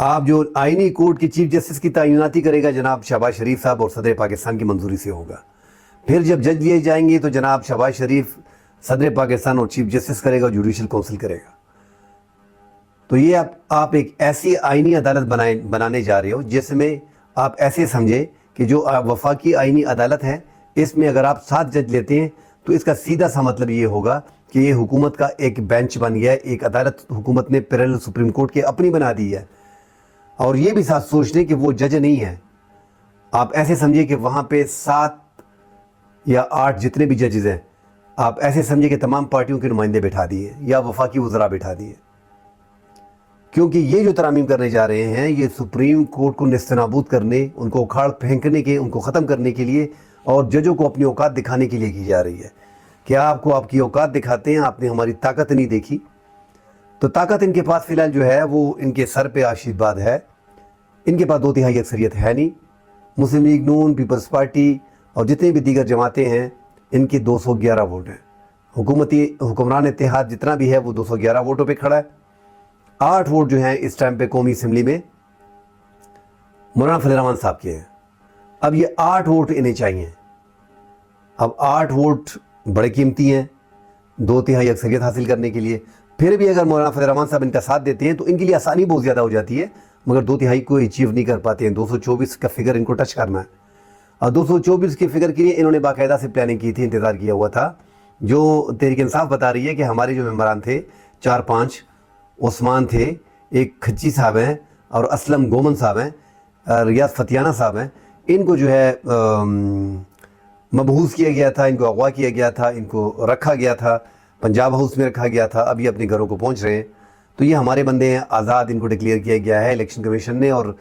آپ جو آئینی کورٹ کے چیف جسٹس کی تعیناتی کرے گا جناب شہباز شریف صاحب اور صدر پاکستان کی منظوری سے ہوگا. پھر جب جج لیے جائیں گے تو جناب شہباز شریف صدر پاکستان اور چیف جسٹس کرے گا، جوڈیشل کونسل کرے گا. تو یہ آپ ایک ایسی آئینی عدالت بنانے جا رہے ہو جس میں آپ ایسے سمجھے کہ جو وفاقی آئینی عدالت ہے اس میں اگر آپ 7 جج لیتے ہیں تو اس کا سیدھا سا مطلب یہ ہوگا کہ یہ حکومت کا ایک بینچ بن گیا ہے، ایک عدالت حکومت نے پیرالل سپریم کورٹ کے اپنی بنا دی ہے. اور یہ بھی ساتھ سوچ لیں کہ وہ جج نہیں ہے. آپ ایسے سمجھے کہ وہاں پہ 7 یا 8 جتنے بھی ججز ہیں، آپ ایسے سمجھے کہ تمام پارٹیوں کے نمائندے بٹھا دیے یا وفاقی وزراء بٹھا دیے. کیونکہ یہ جو ترامیم کرنے جا رہے ہیں یہ سپریم کورٹ کو نیست نابود کرنے، ان کو اکھاڑ پھینکنے کے، ان کو ختم کرنے کے لیے اور ججوں کو اپنی اوقات دکھانے کے لیے کی جا رہی ہے. کیا آپ کو آپ کی اوقات دکھاتے ہیں؟ آپ نے ہماری طاقت نہیں دیکھی. تو طاقت ان کے پاس فی الحال جو ہے وہ ان کے سر پہ آشیرواد ہے. ان کے پاس 2/3 اکثریت ہے نہیں. مسلم لیگ نون، پیپلز پارٹی اور جتنے بھی دیگر جماعتیں ہیں ان کے 211 ووٹ ہیں. حکومتی حکمران اتحاد جتنا بھی ہے وہ 211 ووٹوں پہ کھڑا ہے. 8 ووٹ جو ہیں اس ٹائم پہ قومی اسمبلی میں مولانا فضل الرحمان صاحب کے ہیں. اب یہ 8 ووٹ انہیں چاہیے. اب 8 ووٹ بڑے قیمتی ہیں 2/3 اکثریت حاصل کرنے کے لیے. پھر بھی اگر مولانا فضل الرحمان صاحب ان کا ساتھ دیتے ہیں تو ان کے لیے آسانی بہت زیادہ ہو جاتی ہے، مگر 2/3 کو اچیو نہیں کر پاتے ہیں. 224 کا فگر ان کو ٹچ کرنا ہے. اور 224 کے فگر کے لیے انہوں نے باقاعدہ سے پلاننگ کی تھی، انتظار کیا ہوا تھا. جو تحریک انصاف بتا رہی ہے کہ ہمارے جو ممبران تھے 4-5 عثمان تھے، ایک کھچی صاحب ہیں اور اسلم گومن صاحب ہیں، ریاض فتیانہ صاحب ہیں، ان کو جو ہے مبعوث کیا گیا تھا، ان کو اغوا کیا گیا تھا، ان کو رکھا گیا تھا، پنجاب ہاؤس میں رکھا گیا تھا. اب یہ اپنے گھروں کو پہنچ رہے ہیں. تو یہ ہمارے بندے ہیں، آزاد ان کو ڈکلیئر کیا گیا ہے الیکشن کمیشن نے، اور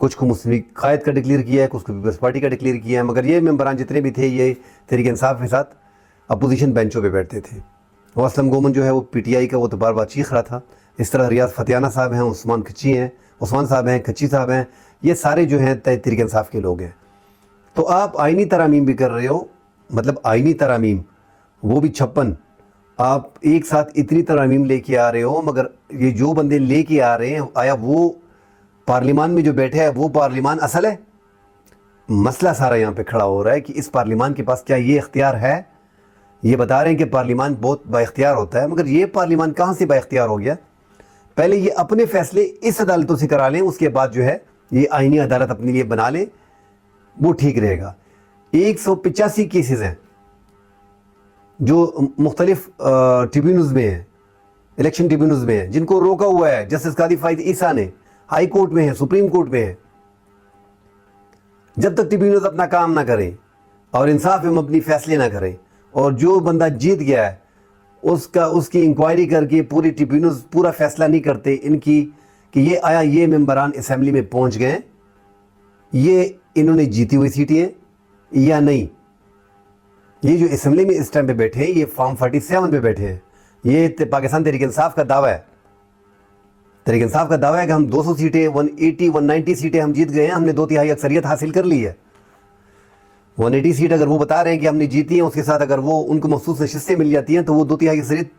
کچھ کو مسلم لیگ قائد کا ڈکلیئر کیا ہے، کچھ کو پیپلز پارٹی کا ڈکلیئر کیا ہے. مگر یہ ممبران جتنے بھی تھے یہ تحریک انصاف کے ساتھ اپوزیشن بینچوں پہ بیٹھتے تھے. وہ اسلم گومن جو ہے وہ پی ٹی آئی کا وہ تو بار بار چیخ رہا تھا. اس طرح ریاض فتیانہ صاحب ہیں، عثمان صاحب ہیں، کھچی صاحب ہیں، یہ سارے جو ہیں تحریک انصاف کے لوگ ہیں. تو آپ آئینی ترامیم بھی کر رہے ہو، مطلب آئینی ترامیم وہ بھی 56. آپ ایک ساتھ اتنی ترامیم لے کے آ رہے ہو، مگر یہ جو بندے لے کے آ رہے ہیں آیا وہ پارلیمان میں جو بیٹھے ہے وہ پارلیمان اصل ہے؟ مسئلہ سارا یہاں پہ کھڑا ہو رہا ہے کہ اس پارلیمان کے پاس کیا یہ اختیار ہے؟ یہ بتا رہے ہیں کہ پارلیمان بہت با اختیار ہوتا ہے، مگر یہ پارلیمان کہاں سے با اختیار ہو گیا؟ پہلے یہ اپنے فیصلے اس عدالتوں سے کرا لیں، اس کے بعد جو ہے یہ آئینی عدالت اپنے لیے بنا لیں، وہ ٹھیک رہے گا. 185 کیسز ہیں جو مختلف ٹریبیونلز میں ہیں، الیکشن ٹریبیونلز میں ہیں، جن کو روکا ہوا ہے جسٹس قاضی فائد عیسیٰ نے. ہائی کورٹ میں ہیں، سپریم کورٹ میں ہیں. جب تک ٹریبیونلز اپنا کام نہ کریں اور انصاف میں مبنی فیصلے نہ کریں اور جو بندہ جیت گیا ہے اس کی انکوائری کر کے پوری ٹریبیونلز پورا فیصلہ نہیں کرتے ان کی کہ یہ آیا یہ ممبران اسمبلی میں پہنچ گئے، یہ انہوں نے جیتی ہوئی سیٹیں ہیں یا نہیں. یہ جو اسمبلی میں اس ٹائم پہ بیٹھے ہیں یہ فارم 47 پہ بیٹھے ہیں. یہ پاکستان تحریک انصاف کا دعویٰ ہے. تحریک انصاف کا دعویٰ ہے کہ ہم 200 سیٹیں 190 سیٹیں ہم جیت گئے ہیں، ہم نے 2/3 اکثریت حاصل کر لی ہے. 180 سیٹ اگر وہ بتا رہے ہیں کہ ہم نے جیتی ہیں، اس کے ساتھ اگر وہ ان کو مخصوص نشستیں مل جاتی ہیں تو وہ 2/3 اکثریت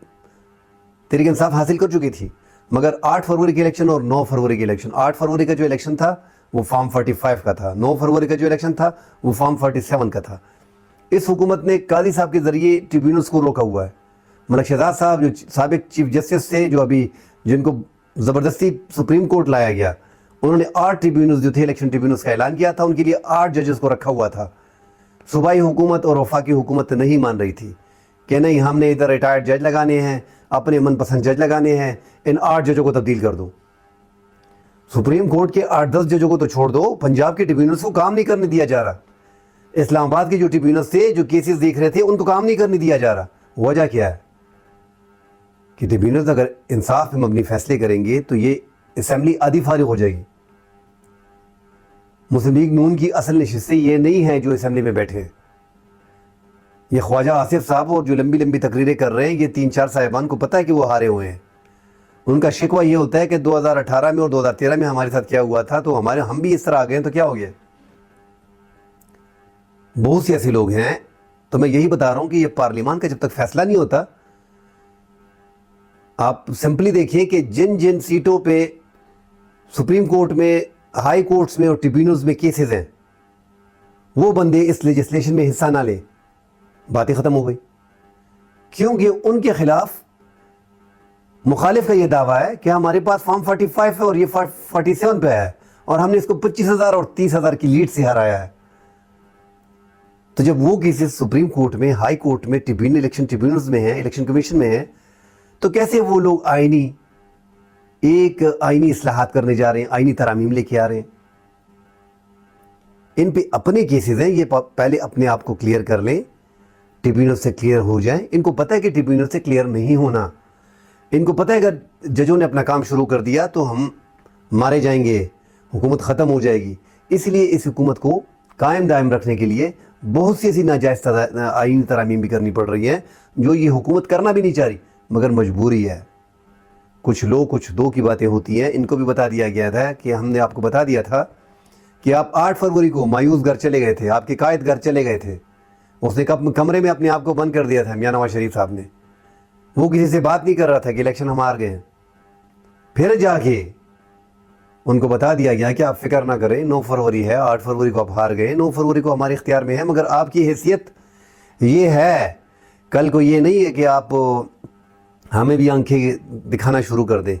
تحریک انصاف حاصل کر چکی تھی. مگر 8 فروری کے الیکشن اور 9 فروری کے الیکشن، 8 فروری کا جو الیکشن تھا وہ فارم 45 کا تھا، 9 فروری کا جو الیکشن تھا وہ فارم 47 کا تھا. اس حکومت نے قاضی صاحب کے ذریعے ٹریبیونلز کو روکا ہوا ہے. ملک شہزاد صاحب جو سابق چیف جسٹس تھے، جن کو زبردستی سپریم کورٹ لایا گیا، انہوں نے 8 ٹریبیونلز جو تھے الیکشن ٹریبیونلز کا اعلان کیا تھا، ان کے لیے 8 ججز کو رکھا ہوا تھا. صوبائی حکومت اور وفاقی حکومت نہیں مان رہی تھی کہ نہیں، ہم نے ادھر ریٹائرڈ جج لگانے ہیں، اپنے من پسند جج لگانے ہیں، ان 8 ججوں کو تبدیل کر دو. سپریم کورٹ کے 8-10 ججوں کو تو چھوڑ دو، پنجاب کے ٹریبیونلز کو کام نہیں کرنے دیا جا رہا. اسلام آباد کے جو ٹریبیونلز تھے جو کیسز دیکھ رہے تھے ان کو کام نہیں کرنے دیا جا رہا. وجہ کیا ہے کہ ٹریبیونلز اگر انصاف میں مبنی فیصلے کریں گے تو یہ اسمبلی آدھی فارغ ہو جائے گی. مسلم لیگ نون کی اصل نشستیں یہ نہیں ہیں جو اسمبلی میں بیٹھے ہیں. یہ خواجہ آصف صاحب اور جو لمبی لمبی تقریریں کر رہے ہیں، یہ 3-4 صاحبان کو پتہ ہے کہ وہ ہارے ہوئے ہیں. ان کا شکوہ یہ ہوتا ہے کہ 2018 میں اور 2013 میں ہمارے ساتھ کیا ہوا تھا، تو ہم بھی اس طرح آ گئے تو کیا ہو گیا. بہت سے ایسے لوگ ہیں. تو میں یہی بتا رہا ہوں کہ یہ پارلیمان کا جب تک فیصلہ نہیں ہوتا، آپ سمپلی دیکھیں کہ جن سیٹوں پہ سپریم کورٹ میں، ہائی کورٹس میں اور ٹریبیونلز میں کیسز ہیں، وہ بندے اس لیجسلیشن میں حصہ نہ لیں، باتیں ختم ہو گئی. کیونکہ ان کے خلاف مخالف کا یہ دعویٰ ہے کہ ہمارے پاس فارم 45 ہے اور یہ 47 پہ ہے اور ہم نے اس کو 25,000 اور 30,000 کی لیڈ سے ہرایا ہے. تو جب وہ کیسز سپریم کورٹ میں، ہائی کورٹ میں، الیکشن ٹریبیونلز میں ہیں، الیکشن کمیشن میں ہیں، تو کیسے وہ لوگ آئینی اصلاحات کرنے جا رہے ہیں، آئینی ترامیم لے کے آ رہے ہیں؟ ان پہ اپنے کیسز ہیں، یہ پہلے اپنے آپ کو کلیئر کر لیں، ٹریبیونل سے کلیئر ہو جائیں. ان کو پتہ ہے کہ ٹریبیونل سے کلیئر نہیں ہونا. ان کو پتہ ہے اگر ججوں نے اپنا کام شروع کر دیا تو ہم مارے جائیں گے، حکومت ختم ہو جائے گی. اس لیے اس حکومت کو قائم دائم رکھنے کے لیے بہت سی ایسی ناجائز آئینی ترامیم بھی کرنی پڑ رہی ہیں جو یہ حکومت کرنا بھی نہیں چاہ رہی، مگر مجبوری ہے. کچھ لوگ، کچھ دو کی باتیں ہوتی ہیں. ان کو بھی بتا دیا گیا تھا کہ ہم نے آپ کو بتا دیا تھا کہ آپ 8 فروری کو مایوس گھر چلے گئے تھے، آپ کے قائد گھر چلے گئے تھے. اس نے کمرے میں اپنے آپ کو بند کر دیا تھا میاں نواز شریف صاحب نے. وہ کسی سے بات نہیں کر رہا تھا کہ الیکشن ہم ہار گئے ہیں. پھر جا کے ان کو بتا دیا گیا کہ آپ فکر نہ کریں، 9 فروری ہے، 8 فروری کو آپ ہار گئے، 9 فروری کو ہمارے اختیار میں ہے، مگر آپ کی حیثیت یہ ہے، کل کو یہ نہیں ہے کہ آپ ہمیں بھی آنکھیں دکھانا شروع کر دیں.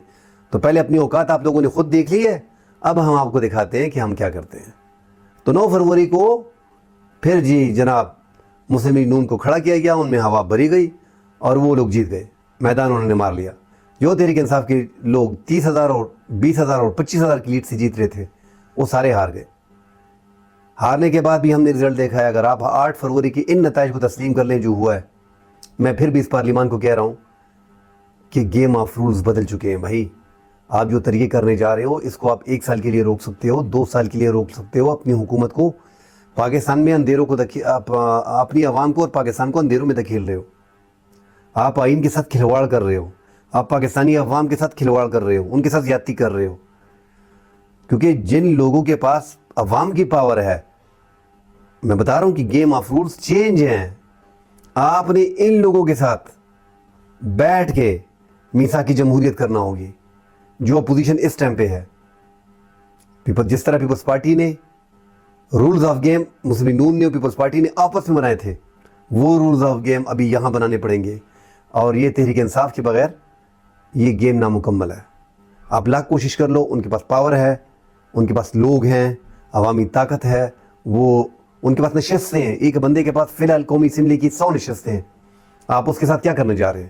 تو پہلے اپنی اوقات آپ لوگوں نے خود دیکھ لی ہے، اب ہم آپ کو دکھاتے ہیں کہ ہم کیا کرتے ہیں. تو 9 فروری کو پھر جناب مسلم لیگ نون کو کھڑا کیا گیا، ان میں ہوا بھری گئی اور وہ لوگ جیت گئے، میدان انہوں نے مار لیا. جو تحریک انصاف کے لوگ 30,000 اور 20,000 اور 25,000 کی لیڈ سے جیت رہے تھے، وہ سارے ہار گئے. ہارنے کے بعد بھی ہم نے رزلٹ دیکھا ہے. اگر آپ 8 فروری کی ان نتائج کو تسلیم کر لیں جو ہوا ہے، میں پھر بھی اس پارلیمان کو کہہ رہا ہوں کہ گیم آف رولز بدل چکے ہیں بھائی. آپ جو طریقے کرنے جا رہے ہو، اس کو آپ 1 سال کے لیے روک سکتے ہو، 2 سال کے لیے روک سکتے ہو. اپنی حکومت کو، پاکستان میں اندھیروں کو اپنی عوام کو اور پاکستان کو اندھیروں میں دھکیل رہے ہو. آپ آئین کے ساتھ کھلواڑ کر رہے ہو، آپ پاکستانی عوام کے ساتھ کھلواڑ کر رہے ہو، ان کے ساتھ زیادتی کر رہے ہو. کیونکہ جن لوگوں کے پاس عوام کی پاور ہے، میں بتا رہا ہوں کہ گیم آف رولز چینج ہیں. آپ نے ان لوگوں کے ساتھ بیٹھ کے میثاق جمہوریت کرنا ہوگی جو اپوزیشن اس ٹائم پہ ہے. جس طرح پیپلز پارٹی نے rules of game, Muslim League نون نے اور پیپلز پارٹی نے آپس میں بنائے تھے، وہ رولز آف گیم ابھی یہاں بنانے پڑیں گے. اور یہ تحریک انصاف کے بغیر یہ گیم نامکمل ہے. آپ لاکھ کوشش کر لو، ان کے پاس پاور ہے، ان کے پاس لوگ ہیں، عوامی طاقت ہے، وہ ان کے پاس نشستیں ہیں. ایک بندے کے پاس فی الحال قومی اسمبلی کی 100 نشستیں ہیں. آپ اس کے ساتھ کیا کرنے جا رہے ہیں؟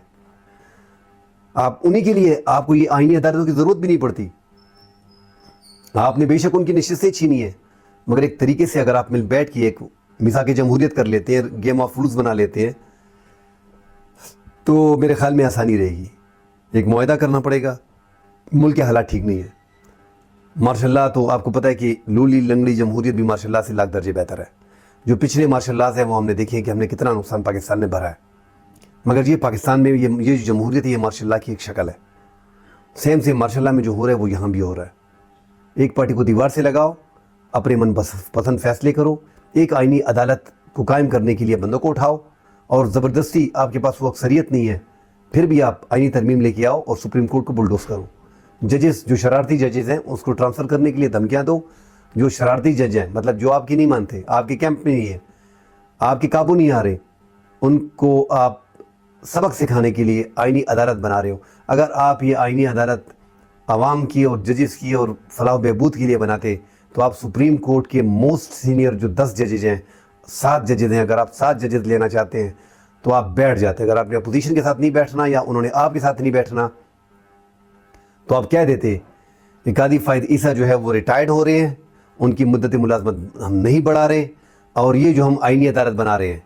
آپ انہی کے لیے آپ کو یہ آئینی عدالتوں کی ضرورت بھی نہیں پڑتی. آپ نے بے شک ان کی نشستیں چھینی ہیں، مگر ایک طریقے سے اگر آپ مل بیٹھ کے ایک میثاق جمہوریت کر لیتے ہیں، گیم آف رولز بنا لیتے ہیں، تو میرے خیال میں آسانی رہے گی. ایک معاہدہ کرنا پڑے گا. ملک کے حالات ٹھیک نہیں ہے. ماشاء اللہ تو آپ کو پتہ ہے کہ لولی لنگڑی جمہوریت بھی ماشاء اللہ سے لاکھ درجے بہتر ہے. جو پچھلے ماشاء اللہ سے وہ ہم نے دیکھے ہیں کہ ہم نے کتنا نقصان پاکستان میں بھرا ہے. مگر یہ پاکستان میں یہ جو جمہوریت ہے، یہ ماشاء اللہ کی ایک شکل ہے. سیم ماشاء اللہ میں جو ہو رہا ہے وہ یہاں بھی ہو رہا ہے. ایک پارٹی کو دیوار سے لگاؤ، اپنے من پسند فیصلے کرو، ایک آئینی عدالت کو قائم کرنے کے لیے بندوں کو اٹھاؤ، اور زبردستی آپ کے پاس وہ اکثریت نہیں ہے، پھر بھی آپ آئینی ترمیم لے کے آؤ اور سپریم کورٹ کو بلڈوز کرو. ججز جو شرارتی ججز ہیں اس کو ٹرانسفر کرنے کے لیے دھمکیاں دو. جو شرارتی جج ہیں، مطلب جو آپ کی نہیں مانتے، آپ کے کیمپ میں نہیں ہے، آپ کے قابو نہیں آ رہے، ان کو آپ سبق سکھانے کے لیے آئینی عدالت بنا رہے ہو. اگر آپ یہ آئینی عدالت عوام کی اور ججز کی اور فلاح و بہبود کے لیے بناتے تو آپ سپریم کورٹ کے موسٹ سینئر جو 10 ججز ہیں، 7 ججز ہیں، اگر آپ 7 ججز لینا چاہتے ہیں تو آپ بیٹھ جاتے. اگر آپ نے اپوزیشن کے ساتھ نہیں بیٹھنا یا انہوں نے آپ کے ساتھ نہیں بیٹھنا تو آپ کہہ دیتے کہ قاضی فائد عیسیٰ جو ہے وہ ریٹائرڈ ہو رہے ہیں، ان کی مدت ملازمت ہم نہیں بڑھا رہے، اور یہ جو ہم آئینی عدالت بنا رہے ہیں،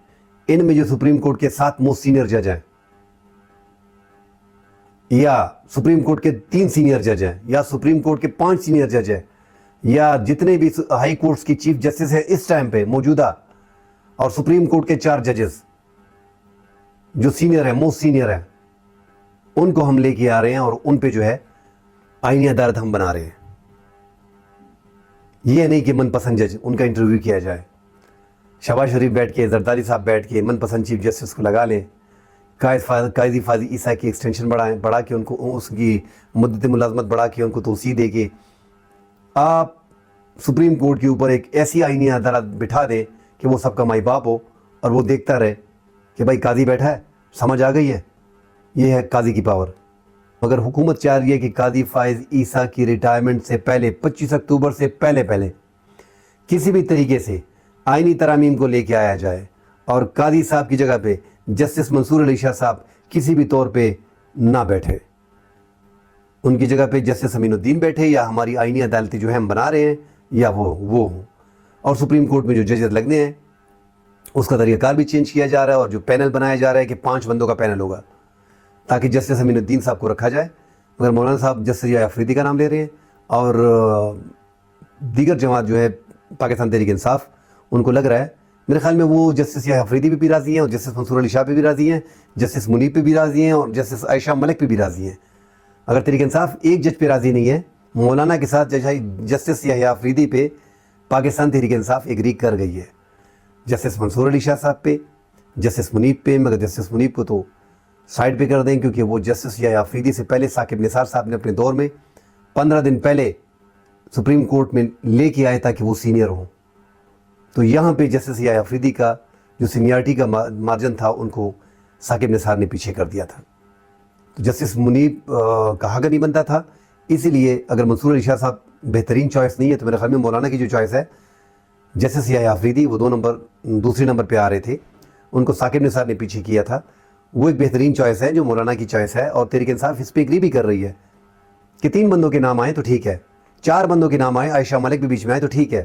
ان میں جو سپریم کورٹ کے 7 موسٹ سینئر جج ہیں، یا سپریم کورٹ کے 3 سینئر جج ہیں، یا سپریم کورٹ کے 5 سینئر جج ہیں، یا جتنے بھی ہائی کورٹس کی چیف جسٹس ہیں اس ٹائم پہ موجودہ، اور سپریم کورٹ کے 4 ججز جو سینئر ہیں، موسٹ سینئر ہیں، ان کو ہم لے کے آ رہے ہیں اور ان پہ جو ہے آئینی عدالت ہم بنا رہے ہیں. یہ نہیں کہ من پسند جج ان کا انٹرویو کیا جائے. شہباز شریف بیٹھ کے، زرداری صاحب بیٹھ کے من پسند چیف جسٹس کو لگا لیں، قاضی فاضل عیسیٰ کی ایکسٹینشن بڑھا کے ان کو اس کی مدت ملازمت بڑھا کے ان کو توسیع دے کے آپ سپریم کورٹ کے اوپر ایک ایسی آئینی عدالت بٹھا دیں کہ وہ سب کا مائی باپ ہو اور وہ دیکھتا رہے کہ بھائی قاضی بیٹھا ہے، سمجھ آ گئی ہے، یہ ہے قاضی کی پاور۔ مگر حکومت چاہ رہی ہے کہ قاضی فائز عیسیٰ کی ریٹائرمنٹ سے پہلے 25 اکتوبر سے پہلے کسی بھی طریقے سے آئینی ترامیم کو لے کے آیا جائے اور قاضی صاحب کی جگہ پہ جسٹس منصور علی شاہ صاحب کسی بھی طور پہ نہ بیٹھے، ان کی جگہ پہ جسٹس امین الدین بیٹھے، یا ہماری آئینی عدالتیں جو ہیں ہم بنا رہے ہیں یا وہ ہوں، اور سپریم کورٹ میں جو ججز لگنے ہیں اس کا طریقہ کار بھی چینج کیا جا رہا ہے، اور جو پینل بنایا جا رہا ہے کہ 5 بندوں کا پینل ہوگا تاکہ جسٹس امین الدین صاحب کو رکھا جائے، مگر مولانا صاحب جسٹس یا افریدی کا نام لے رہے ہیں، اور دیگر جماعت جو ہے پاکستان تحریک انصاف، ان کو لگ رہا ہے میرے خیال میں وہ جسٹس یا افریدی پہ بھی راضی ہیں، اور جسٹس منصور علی شاہ پہ بھی راضی ہیں، جسٹس منیب پہ بھی راضی ہیں، اور جسٹس عائشہ ملک پہ بھی راضی ہیں۔ اگر تحریک انصاف ایک جج پہ راضی نہیں ہے، مولانا کے ساتھ جسٹس یا افریدی پہ پاکستان تحریک انصاف ایگری کر گئی ہے، جسٹس منصور علی شاہ صاحب پہ، جسٹس منیب پہ، مگر جسٹس منیب کو تو سائڈ پہ کر دیں کیونکہ وہ جسٹس یا افریدی سے پہلے ثاقب نثار صاحب نے اپنے دور میں 15 دن پہلے سپریم کورٹ میں لے کے آئے تاکہ وہ سینئر ہوں، تو یہاں پہ جسٹس یا افریدی کا جو سینئرٹی کا مارجن تھا ان کو ثاقب نثار نے پیچھے کر دیا تھا، تو جسٹس منیب کا حق نہیں بنتا تھا۔ اسی لیے اگر منصور علی شاہ صاحب بہترین چوائس نہیں ہے تو میرے خیال میں مولانا کی جو چوائس ہے جسٹس یا افریدی، وہ دوسرے نمبر پہ آ رہے تھے، ان کو ثاقب نثار نے پیچھے کیا تھا، وہ ایک بہترین چوائس ہے جو مولانا کی چوائس ہے، اور تحریک انصاف اس پہ ایگری بھی کر رہی ہے کہ 3 بندوں کے نام آئیں تو ٹھیک ہے، 4 بندوں کے نام آئیں، عائشہ ملک بھی بیچ میں آئے تو ٹھیک ہے،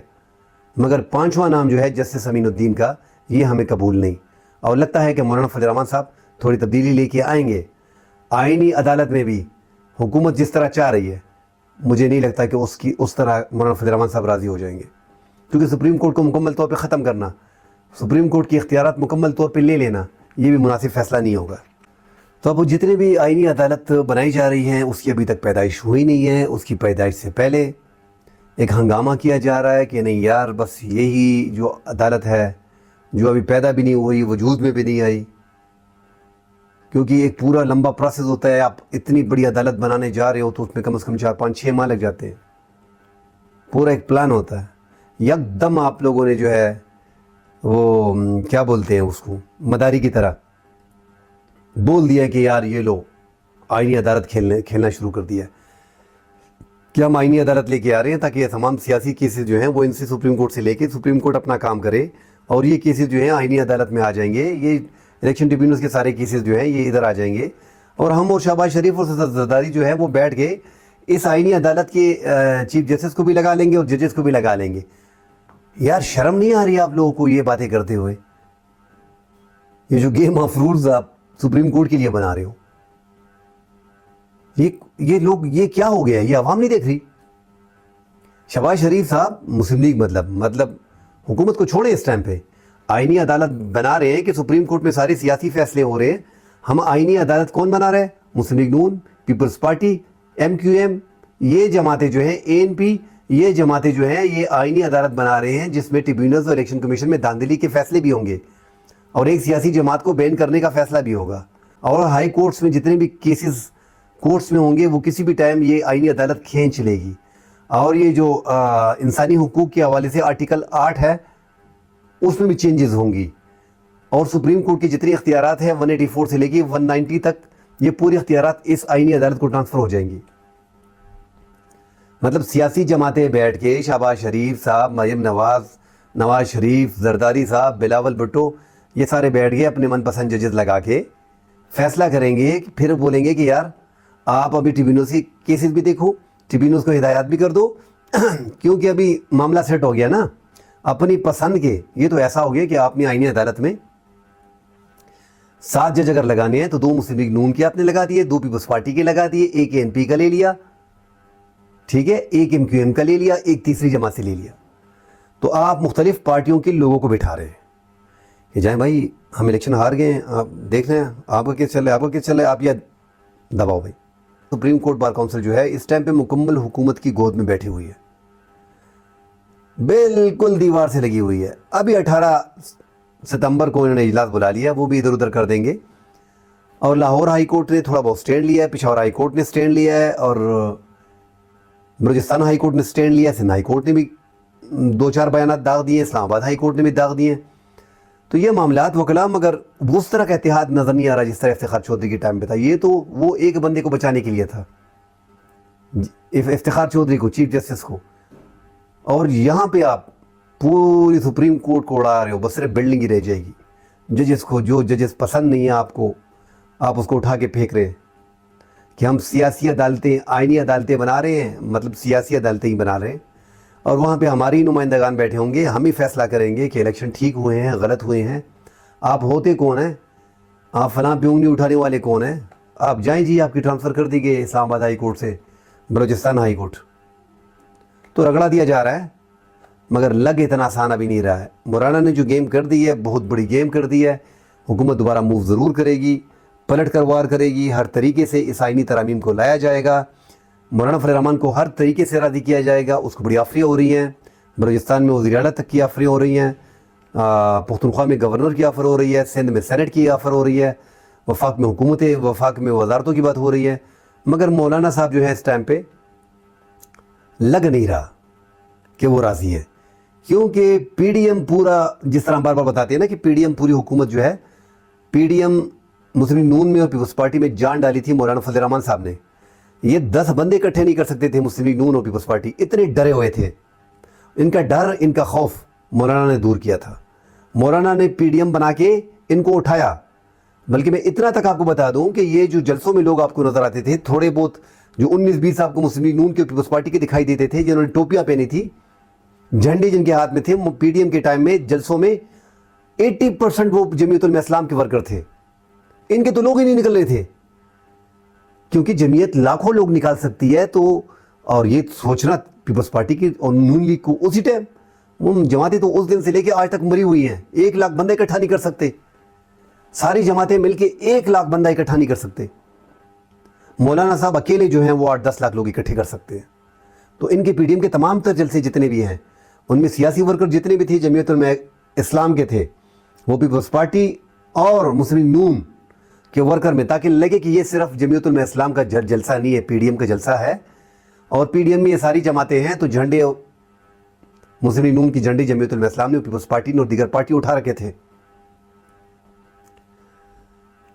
مگر 5واں نام جو ہے جسٹس امین الدین کا، یہ ہمیں قبول نہیں، اور لگتا ہے کہ مولانا فضل الرحمان صاحب تھوڑی تبدیلی لے کے آئیں گے آئینی عدالت میں بھی۔ حکومت جس طرح چاہ رہی ہے مجھے نہیں لگتا کہ اس طرح مولانا فضل الرحمان صاحب راضی ہو جائیں گے، کیونکہ سپریم کورٹ کو مکمل طور پہ ختم کرنا، سپریم کورٹ کی اختیارات مکمل طور پہ لے لینا، یہ بھی مناسب فیصلہ نہیں ہوگا۔ تو اب جتنے بھی آئینی عدالت بنائی جا رہی ہیں اس کی ابھی تک پیدائش ہوئی نہیں ہے، اس کی پیدائش سے پہلے ایک ہنگامہ کیا جا رہا ہے کہ نہیں یار بس یہی جو عدالت ہے جو ابھی پیدا بھی نہیں ہوئی، وجود میں بھی نہیں آئی، کیونکہ ایک پورا لمبا پروسیس ہوتا ہے، آپ اتنی بڑی عدالت بنانے جا رہے ہو تو اس میں کم از کم 4 5 6 ماہ لگ جاتے ہیں، پورا ایک پلان ہوتا ہے، یکدم آپ لوگوں نے جو ہے وہ کیا بولتے ہیں اس کو مداری کی طرح بول دیا کہ یار یہ لو آئینی عدالت کھیلنا شروع کر دیا ہے کہ ہم آئینی عدالت لے کے آ رہے ہیں تاکہ یہ تمام سیاسی کیسز جو ہیں وہ ان سے سپریم کورٹ سے لے کے سپریم کورٹ اپنا کام کرے، اور یہ کیسز جو ہیں آئینی عدالت میں آ جائیں گے، یہ الیکشن ٹریبیونلز کے سارے کیسز جو ہیں یہ ادھر آ جائیں گے، اور ہم اور شہباز شریف اور زرداری جو ہے وہ بیٹھ کے اس آئینی عدالت کے چیف جسٹس کو بھی لگا لیں گے اور ججز کو بھی لگا لیں گے۔ یار شرم نہیں آ رہی آپ لوگوں کو یہ باتیں کرتے ہوئے؟ یہ جو گیم آف رولز آپ سپریم کورٹ کے لیے بنا رہے ہو، یہ لوگ، یہ کیا ہو گیا ہے؟ یہ عوام نہیں دیکھ رہی؟ شہباز شریف صاحب مسلم لیگ مطلب حکومت کو چھوڑیں اس ٹائم پہ، آئینی عدالت بنا رہے ہیں کہ سپریم کورٹ میں سارے سیاسی فیصلے ہو رہے ہیں، ہم آئینی عدالت کون بنا رہے ہیں؟ مسلم لیگ نون، پیپلز پارٹی، MQM، یہ جماعتیں جو ہیں ANP، یہ جماعتیں جو ہیں یہ آئینی عدالت بنا رہے ہیں جس میں ٹریبیونلز اور الیکشن کمیشن میں دھاندلی کے فیصلے بھی ہوں گے، اور ایک سیاسی جماعت کو بین کرنے کا فیصلہ بھی ہوگا، اور ہائی کورٹس میں جتنے بھی کیسز کورٹس میں ہوں گے وہ کسی بھی ٹائم یہ آئینی عدالت کھینچ لے گی، اور یہ جو انسانی حقوق کے حوالے سے آرٹیکل 8 ہے اس میں بھی چینجز ہوں گی، اور سپریم کورٹ کی جتنی اختیارات ہیں 184 سے لے کے 190 تک یہ پوری اختیارات اس آئینی عدالت کو ٹرانسفر ہو جائیں گی۔ مطلب سیاسی جماعتیں بیٹھ کے شہباز شریف صاحب، مریم نواز شریف، زرداری صاحب، بلاول بھٹو، یہ سارے بیٹھ گئے اپنے من پسند ججز لگا کے فیصلہ کریں گے، پھر بولیں گے کہ یار آپ ابھی ٹریبیونلز کی کیسز بھی دیکھو، ٹریبیونلز کو ہدایات بھی کر دو، کیونکہ ابھی معاملہ سیٹ ہو گیا نا اپنی پسند کے۔ یہ تو ایسا ہو گیا کہ آپ نے آئینی عدالت میں 7 جج اگر لگانے ہیں تو 2 مسلم لیگ نون کے آپ نے لگا دیے، 2 پیپلز پارٹی کے لگا دیے، 1 ANP کا لے لیا، ٹھیک ہے، 1 MQM کا لے لیا، 1 تیسری جماعت سے لے لیا، تو آپ مختلف پارٹیوں کے لوگوں کو بٹھا رہے ہیں کہ جائیں بھائی ہم الیکشن ہار گئے ہیں، آپ دیکھ لیں آپ کا کیس چل رہا ہے، آپ کا کیس چل رہا ہے، آپ یہ دباؤ بھائی۔ سپریم کورٹ بار کونسل جو ہے اس ٹائم پہ مکمل حکومت کی گود میں بیٹھی ہوئی ہے، بالکل دیوار سے لگی ہوئی ہے۔ ابھی 18 ستمبر کو انہوں نے اجلاس بلا لیا، وہ بھی ادھر ادھر کر دیں گے، اور لاہور ہائی کورٹ نے تھوڑا بہت سٹینڈ لیا ہے، پشاور ہائی کورٹ نے سٹینڈ لیا ہے، اور بلوچستان ہائی کورٹ نے سٹینڈ لیا, سندھ ہائی کورٹ نے بھی 2-4 بیانات داغ دیے, اسلام آباد ہائی کورٹ نے بھی داغ دیے. تو یہ معاملات وکلا, مگر اس طرح کا اتحاد نظر نہیں آ رہا جس طرح افتخار چودھری کے ٹائم پہ تھا. یہ تو وہ ایک بندے کو بچانے کے لیے تھا, افتخار چودھری کو, چیف جسٹس کو, اور یہاں پہ آپ پوری سپریم کورٹ کو اڑا رہے ہو. بس صرف بلڈنگ ہی رہ جائے گی. ججز کو جو ججز پسند نہیں ہے آپ کو, آپ اس کو اٹھا کے پھینک رہے ہیں کہ ہم سیاسی عدالتیں, آئینی عدالتیں بنا رہے ہیں, مطلب سیاسی عدالتیں ہی بنا رہے ہیں, اور وہاں پہ ہماری نمائندگان بیٹھے ہوں گے, ہم ہی فیصلہ کریں گے کہ الیکشن ٹھیک ہوئے ہیں, غلط ہوئے ہیں. آپ ہوتے کون ہیں؟ آپ فلاں پہ انگلی اٹھانے والے کون ہیں؟ آپ جائیں جی, آپ کی ٹرانسفر کر دی گئی اسلام آباد ہائی کورٹ سے بلوچستان ہائی کورٹ. تو رگڑا دیا جا رہا ہے, مگر لگ اتنا آسان ابھی نہیں رہا ہے. مولانا نے جو گیم کر دی ہے, بہت بڑی گیم کر دی ہے. حکومت دوبارہ موو ضرور کرے گی, پلٹ کر وار کرے گی, ہر طریقے سے اس آئینی ترامیم کو لایا جائے گا. مولانا فضل الرحمان کو ہر طریقے سے راضی کیا جائے گا. اس کو بڑی آفریاں ہو رہی ہیں, بلوچستان میں وزیر اعلیٰ تک کی آفریاں ہو رہی ہیں, پختونخوا میں گورنر کی آفر ہو رہی ہے, سندھ میں سینٹ کی آفر ہو رہی ہے, وفاق میں حکومتیں, وفاق میں وزارتوں کی بات ہو رہی ہے. مگر مولانا صاحب جو ہے اس ٹائم پہ لگ نہیں رہا کہ وہ راضی ہیں, کیونکہ پی ڈی ایم پورا, جس طرح بار بار بتاتے ہیں نا کہ پی ڈی ایم پوری حکومت جو ہے, پی ڈی ایم مسلم نون میں اور پیپلز پارٹی میں جان ڈالی تھی مولانا فضل الرحمان صاحب نے. یہ 10 بندے اکٹھے نہیں کر سکتے تھے مسلم لیگ نون اور پیپلز پارٹی, اتنے ڈرے ہوئے تھے. ان کا ڈر, ان کا خوف مولانا نے دور کیا تھا. مولانا نے پی ڈی ایم بنا کے ان کو اٹھایا. بلکہ میں اتنا تک آپ کو بتا دوں کہ یہ جو جلسوں میں لوگ آپ کو نظر آتے تھے, تھوڑے بہت جو 19-20 آپ کو مسلم لیگ نون کے اور پیپلز پارٹی کے دکھائی دیتے تھے, جنہوں نے ٹوپیاں پہنی تھی, جھنڈے جن کے ہاتھ میں تھے, پی ڈی ایم کے ٹائم میں جلسوں میں 80% وہ جمعیت علماء اسلام کے ورکر تھے. ان کے تو لوگ ہی نہیں نکل رہے تھے, کیونکہ جمعیت لاکھوں لوگ نکال سکتی ہے. تو اور یہ سوچنا پیپلز پارٹی کی اور نون لیگ کو اسی ٹائم, وہ جماعتیں تو اس دن سے لے کے آج تک مری ہوئی ہیں. 1 لاکھ بندہ اکٹھا نہیں کر سکتے, ساری جماعتیں مل کے 1 لاکھ بندہ اکٹھا نہیں کر سکتے. مولانا صاحب اکیلے جو ہیں وہ 8-10 لاکھ لوگ اکٹھے کر سکتے ہیں. تو ان کے پی ڈی ایم کے تمام تر جلسے جتنے بھی ہیں, ان میں سیاسی ورکر جتنے بھی تھے جمعیت علماء اسلام کے تھے, وہ پیپلز پارٹی اور مسلم نون کے ورکر میں, تاکہ لگے کہ یہ صرف جمعیت علماء اسلام کا جلسہ نہیں ہے, پی ڈی ایم کا جلسہ ہے, اور پی ڈی ایم میں یہ ساری جماعتیں ہیں. تو جھنڈے مسلم نون کی جھنڈے جمعیت علماء اسلام نے, پیپلز پارٹی نے اور دیگر پارٹی اٹھا رکھے تھے.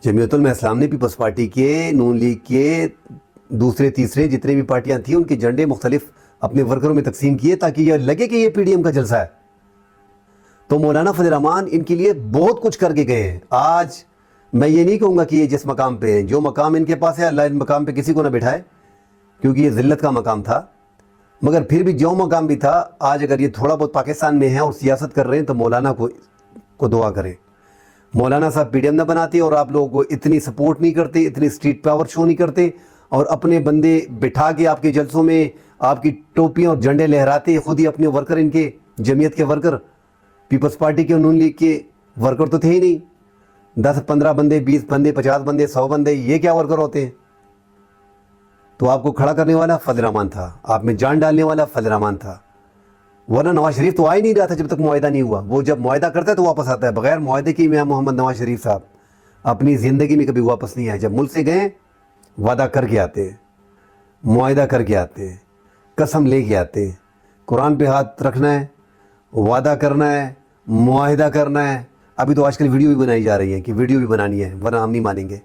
جمعیت علماء اسلام نے پیپلز پارٹی کے, نون لیگ کے, دوسرے تیسرے جتنے بھی پارٹیاں تھیں, ان کے جھنڈے مختلف اپنے ورکروں میں تقسیم کیے تاکہ یہ لگے کہ یہ پی ڈی ایم کا جلسہ ہے. تو مولانا فضل الرحمان ان کے لیے بہت کچھ کر کے گئے ہیں. آج میں یہ نہیں کہوں گا کہ یہ جس مقام پہ ہیں, جو مقام ان کے پاس ہے, اللہ ان مقام پہ کسی کو نہ بٹھائے, کیونکہ یہ ذلت کا مقام تھا. مگر پھر بھی جو مقام بھی تھا, آج اگر یہ تھوڑا بہت پاکستان میں ہیں اور سیاست کر رہے ہیں, تو مولانا کو دعا کریں. مولانا صاحب پی ڈی ایم نہ بناتے اور آپ لوگوں کو اتنی سپورٹ نہیں کرتے, اتنی اسٹریٹ پاور شو نہیں کرتے, اور اپنے بندے بٹھا کے آپ کے جلسوں میں آپ کی ٹوپیاں اور جھنڈے لہراتے, خود ہی اپنے ورکر, ان کے جمعیت کے ورکر, پیپلز پارٹی کے اور نون لیگ کے ورکر تو تھے ہی نہیں. 10-15 بندے, 20 بندے, 50 بندے, 100 بندے, یہ کیا ورکر ہوتے ہیں؟ تو آپ کو کھڑا کرنے والا فضل الرحمان تھا, آپ میں جان ڈالنے والا فضل الرحمان تھا. ورنہ نواز شریف تو آ ہی نہیں رہا تھا جب تک معاہدہ نہیں ہوا. وہ جب معاہدہ کرتا ہے تو واپس آتا ہے. بغیر معاہدے کی میں محمد نواز شریف صاحب اپنی زندگی میں کبھی واپس نہیں آئے. جب ملک سے گئے, وعدہ کر کے آتے, معاہدہ کر کے آتے, قسم لے کے آتے. قرآن پہ ہاتھ رکھنا ہے, وعدہ کرنا ہے, معاہدہ کرنا ہے. ابھی تو آج کل ویڈیو بھی بنائی جا رہی ہے کہ ویڈیو بھی بنانی ہے, ورنہ ہم نہیں مانیں گے.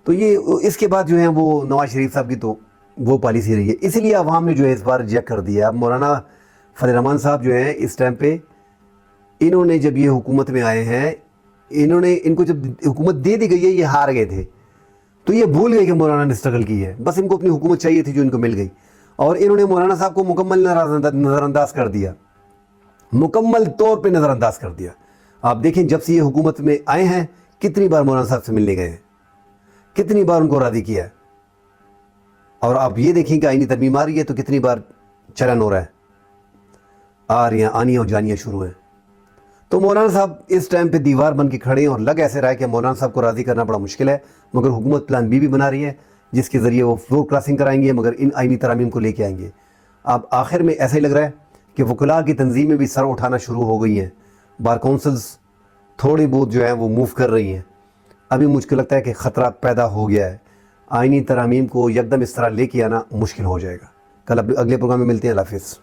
تو یہ اس کے بعد جو ہے وہ نواز شریف صاحب کی تو وہ پالیسی رہی ہے. اسی لیے عوام نے جو ہے اس بار ریجیکٹ کر دیا. اب مولانا فضل الرحمان صاحب جو ہیں اس ٹائم پہ, انہوں نے جب یہ حکومت میں آئے ہیں, ان کو جب حکومت دے دی گئی ہے, یہ ہار گئے تھے, تو یہ بھول گئے کہ مولانا نے اسٹرگل کی ہے. بس ان کو اپنی حکومت چاہیے تھی جو ان کو مل گئی, اور انہوں نے مولانا صاحب کو مکمل نظر انداز کر دیا, مکمل طور پہ نظر انداز کر دیا. آپ دیکھیں جب سے یہ حکومت میں آئے ہیں, کتنی بار مولانا صاحب سے ملنے گئے ہیں, کتنی بار ان کو راضی کیا ہے. اور آپ یہ دیکھیں کہ آئینی ترمیم آ رہی ہے تو کتنی بار چلن ہو رہا ہے, آ رہی ہیں, آنیاں اور جانیاں شروع ہیں. تو مولانا صاحب اس ٹائم پہ دیوار بن کے کھڑے ہیں, اور لگ ایسے رہا ہے کہ مولانا صاحب کو راضی کرنا بڑا مشکل ہے. مگر حکومت پلان بی بھی بنا رہی ہے, جس کے ذریعے وہ فلور کراسنگ کرائیں گے, مگر ان آئینی ترامیم کو لے کے آئیں گے. اب آخر میں ایسا ہی لگ رہا ہے کہ وکلاء کی تنظیمیں بھی سر اٹھانا شروع ہو گئی ہیں. بار کونسلز تھوڑی بہت جو ہے وہ موو کر رہی ہیں. ابھی مجھ کو لگتا ہے کہ خطرہ پیدا ہو گیا ہے. آئینی ترامیم کو یکدم اس طرح لے کے آنا مشکل ہو جائے گا. کل اگلے پروگرام میں ملتے ہیں. اللہ حافظ.